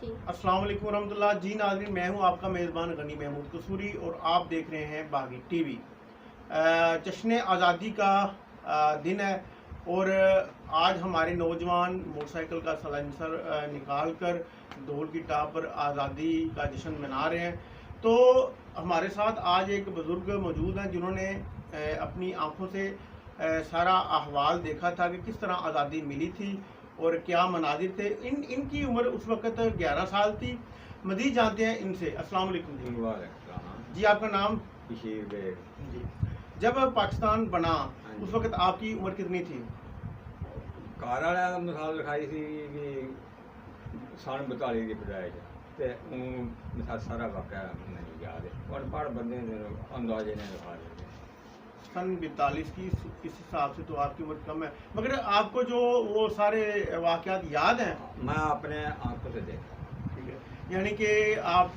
जी। अस्सलाम वालेकुम रहमतुल्लाह। जी नाज़रीन, मैं हूं आपका मेज़बान गनी महमूद कसूरी और आप देख रहे हैं बागी टीवी। जश्न आज़ादी का दिन है और आज हमारे नौजवान मोटरसाइकिल का सलेंसर निकाल कर ढोल की टाप पर आज़ादी का जश्न मना रहे हैं। तो हमारे साथ आज एक बुज़ुर्ग मौजूद हैं जिन्होंने अपनी आंखों से सारा अहवाल देखा था कि किस तरह आज़ादी मिली थी और क्या मनाजिर थे। इनकी उम्र उस वक़्त 11 साल थी। मज़ीद जानते हैं इनसे। अस्सलाम वालेकुम जी। जी, आपका नाम? बशीर बेग। जी। जब पाकिस्तान बना हाँ उस जी। वक़्त आपकी उम्र कितनी थी? घर वाला मिसाल लिखाई थी कि सन 42 की पैदाइश ते मिसाल सारा वाक़या नहीं याद है और पढ़ बंदे अंदाजे ने लिखा देते। सन 42 की इस हिसाब से तो आपकी उम्र कम है, मगर आपको जो वो सारे वाक़यात याद हैं? मैं अपने आंखों से देखा। ठीक है, यानी कि आप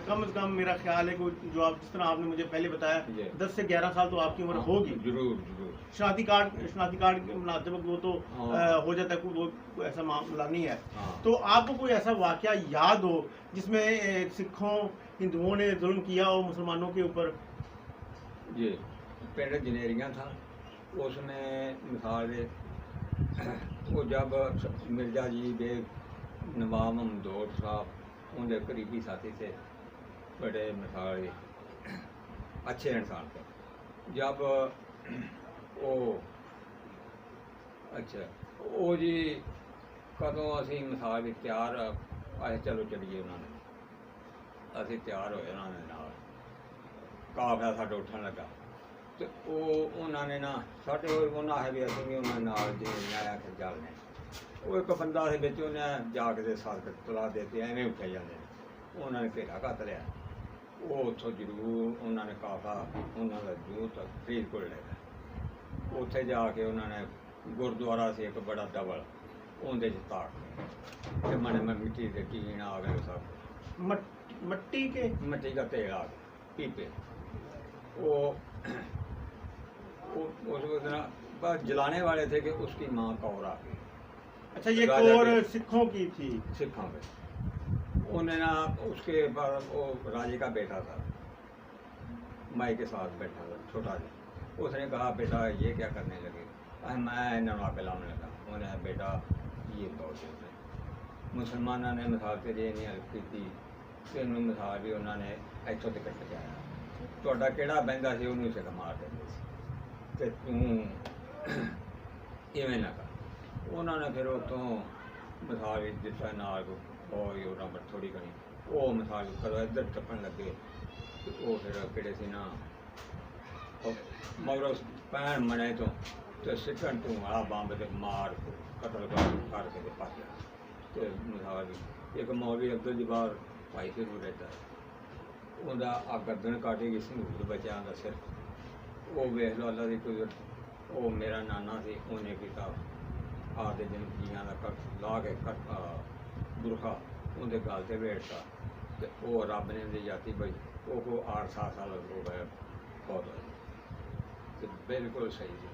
कम से कम मेरा ख्याल है कि जो आप जिस तरह आपने मुझे पहले बताया जी। 10 से 11 साल तो आपकी उम्र होगी। जरूर जरूर। शनाख्ती कार्ड के बनाते वक्त वो तो हाँ। हो जाता है, कोई ऐसा मामला नहीं है। हाँ। तो आपको कोई ऐसा वाक़या याद हो जिसमें सिखों हिंदुओं ने जुल्म किया हो मुसलमानों के ऊपर? जी, पिंड जनेरियाँ था, उसमें मिसाल वो जब मिर्जा जी बेग नवाब महमूद साहब उनके करीबी साथी थे, बड़े मिसाल अच्छे इंसान थे। जब वो अच्छा वो जी कदों असी मिसाल तैयार आए चलो चलिए उन्होंने असी तैयार होए उन्होंने नाल काफिला साडा उठन लगा तो उन्होंने ना साडे उन्होंने भी असीं भी उन्होंने नाल जिन्हें आया कि गल ने वो एक बंदा से बिच उन्हें जागते साथ तला देते एवं उठे जाते उन्होंने घेरा घत लिया वो उतों जरूर उन्होंने काफा उन्होंने जरूर तक फरीदकोट ले गए। उत्थे जाके उन्होंने गुरुद्वारा से एक बड़ा डबल उनके ताक मने में मिट्टी के टीन आ गए सब मट्टी के मिट्टी का तेल आ गया पीपे वो उस बस जलाने वाले थे कि उसकी माँ कौर आ गई। अच्छा, ये राजा कौर के- सिखों की थी? सिखों में उन्हें ना उसके बाद वो राजे का बेटा था माई के साथ बैठा था छोटा सा। उसने कहा बेटा ये क्या करने लगे? मैं नवा लाने लगा। उन्हें बेटा ये बहुत मुसलमानों ने मिसाल तेरी नहीं हेल्प की तेन मिसाल भी उन्होंने इतों तक पहुँचाया ਤੁਹਾਡਾ ਕਿਹੜਾ ਬਹਿੰਦਾ ਸੀ ਉਹਨੂੰ ਸਿੱਖ ਮਾਰ ਦਿੰਦੇ ਸੀ ਤੇ ਤੂੰ ਇਵੇਂ ਨਾ ਕਰ। ਉਹਨਾਂ ਨੇ ਫਿਰ ਉੱਥੋਂ ਮਿਸਾਲ ਦਿੱਤਾ ਨਾਲ ਕੋਈ ਉਹਨਾਂ ਪਰ ਥੋੜੀ ਕਣੀ ਉਹ ਮਿਸਾਲ ਕਰੋ ਇੱਧਰ ਟੱਪਣ ਲੱਗੇ ਤੇ ਉਹ ਫਿਰ ਕਿਹੜੇ ਸੀ ਨਾ ਮਗਰੋਂ ਪੈਣ ਮਣੇ ਤੋਂ ਤੇ ਸਿੱਟਣ ਤੋਂ ਆ ਬੰਬ ਤੇ ਮਾਰ ਕਤਲ ਕਰਕੇ ਤੇ ਪਾ ਗਿਆ ਤੇ ਮਿਸਾਲ ਇੱਕ ਮੌਲਵੀ ਅਬਦੁਲ ਜਬਾਰ ਭਾਈ ਫਿਰ ਰਹਿਤਾ ਉਹਦਾ ਆ ਗਰਦਨ ਕਾਟੀ ਗਈ ਸੰਗੂਰ ਬਚਿਆ ਦਾ ਸਿਰ ਉਹ ਵੇਖ ਲਓ ਅੱਲਾ ਦੀ ਕੋਈ ਉਹ ਮੇਰਾ ਨਾਨਾ ਸੀ ਉਹਨੇ ਕੀਤਾ ਆਪਦੇ ਦਿਨ ਜੀਆਂ ਦਾ ਲਾ ਕੇ ਬੁਰਖਾ ਉਹਦੇ ਗਲ ਤੇ ਵੇੜਤਾ ਤੇ ਉਹ ਰੱਬ ਨੇ ਉਹਦੀ ਜਾਤੀ ਬਈ ਉਹ ਕੋ 8-7 ਸਾਲ ਹੋ ਗਏ ਬਹੁਤ ਤੇ ਬਿਲਕੁਲ ਸਹੀ ਸੀ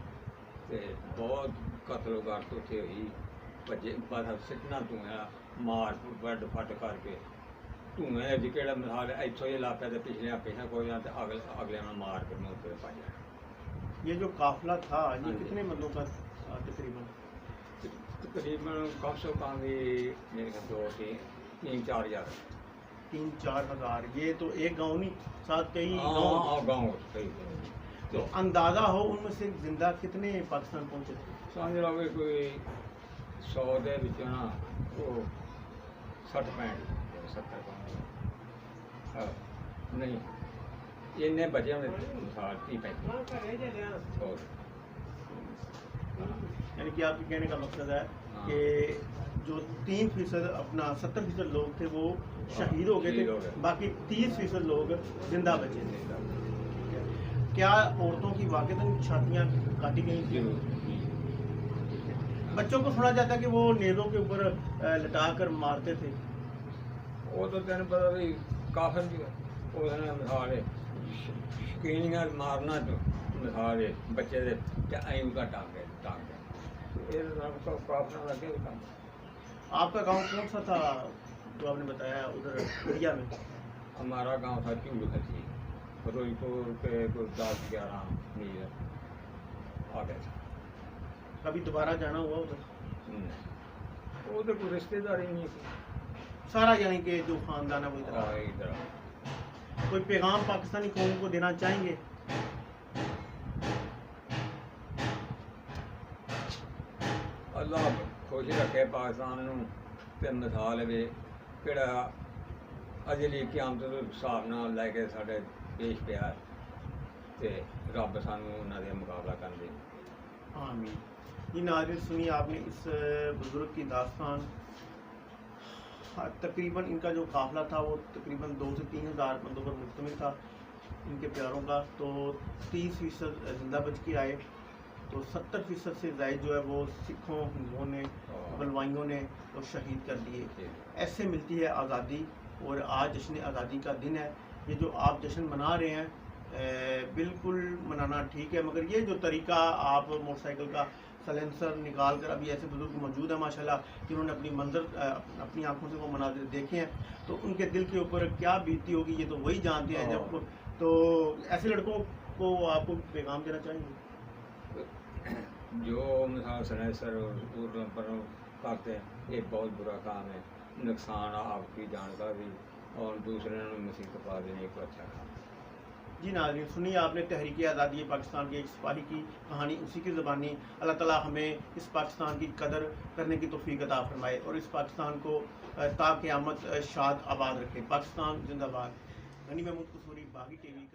ਤੇ ਬਹੁਤ ਕਤਲ ਗਾਰਤ ਉੱਥੇ ਹੋਈ ਭੱਜੇ ਬਾਹਰ ਸਿੱਟਣਾ ਤੂੰ ਮਾਰ ਵੱਡ ਫੱਟ ਕਰਕੇ ਧੂਏ ਜੀ ਕਿਹੜਾ ਮਿਸਾਲ ਇੱਥੋਂ ਹੀ ਲਾ ਪਿਆ ਤੇ ਪਿਛਲੇ ਪਿਛਾ ਕੋਈ ਜਾਂ ਤੇ ਅਗਲੇ ਨੂੰ ਮਾਰ ਕੇ ਮੂੰਹ ਤੇ ਪਾ ਜਾਣਾ। ये जो काफिला था ये हाँ जी। कितने बंदों का था तकरीबन? तकरीबन कम से कम भी मेरे ख्याल 2-3-4 हज़ार। 3-4 हज़ार। ये तो एक गांव नहीं, साथ कई गांव। हाँ गाँव कई तो अंदाज़ा हो उनमें से जिंदा कितने पाकिस्तान पहुंचे थे? समझ लो भी कोई 100 ਦੇ ਵਿੱਚੋਂ ਨਾ ਉਹ 60-65 70 ਹਾਂ ਨਹੀਂ ਇੰਨੇ ਬਚੇ ਹੋਣੇ ਮਿਸਾਲ 30-35 ਹੋਰ यानी कि आपके कहने का मकसद है हाँ। कि जो 3% अपना 70% लोग थे वो शहीद हो गए शहीद हो थे, गए। बाकी 30% लोग जिंदा बचे थे। क्या औरतों की वाकई छातियाँ काटी गई थी? जरूर बच्चों को सुना जाता है कि वो नेज़ों के ऊपर लटा कर मारते थे। वो तो तेन पता भी काफिर भी उसने मिसाल शकीनियाँ मारना तो मिसाल बच्चे दे आई उसका टांगे ये काफिर लगे काम। आपका गांव कौन सा था जो आपने बताया उधर इंडिया में? हमारा गांव था चूल खची, फिरोजपुर के कुछ 10-11 मील आ गया था। कभी दोबारा जाना हुआ उधर? उधर कोई रिश्तेदारी नहीं थी। सारा यानी कि जो खानदान है वो इधर हाँ, इधर कोई पैगाम पाकिस्तानी कौम को देना चाहेंगे? अल्लाह खुश रखे पाकिस्तान नूं ते मिसाल वे किहड़ा अजली क़यामत दे हिसाब नाल लैके साडे पेश पिया ते रब सानूं उन्हां दे मुकाबला करन दे। आमीन। जी नाज़रीन, सुनिए आपने इस बुज़ुर्ग की दास्तान। तकरीबन इनका जो काफ़िला था वो तकरीबन 2 से 3 हज़ार बंदों पर मुश्तमिल था इनके प्यारों का। तो 30% जिंदा बच के आए, तो 70% से ज़ायद जो है वो सिखों, हिंदुओं ने, बलवाइयों ने वो शहीद कर दिए। ऐसे मिलती है आज़ादी। और आज जश्न आज़ादी का दिन है। ये जो आप जश्न मना रहे हैं बिल्कुल मनाना ठीक है, मगर ये जो तरीका आप मोटरसाइकिल का सलेंसर निकाल कर, अभी ऐसे बुजुर्ग मौजूद हैं माशाल्लाह जिन्होंने अपनी मंजर अपनी आंखों से वो मनाज़िर देखे हैं, तो उनके दिल के ऊपर क्या बीतती होगी ये तो वही जानते हैं। जब तो ऐसे लड़कों को आपको पैगाम देना चाहेंगे? जो मिसाल सलेंसर और पर करते हैं ये बहुत बुरा काम है, नुकसान आपकी जान का भी और दूसरे मुसीबत पा देने को अच्छा काम। जी नाज़रीन, सुनिए आपने तहरीक आज़ादी पाकिस्तान के एक सिपाही की कहानी, उसी की ज़बानी। अल्लाह ताला हमें इस पाकिस्तान की कदर करने की तौफीक अता फरमाए और इस पाकिस्तान को ता क़यामत शाद आबाद रखे। पाकिस्तान जिंदाबाद। गनी महमूद कसूरी, बागी टीवी।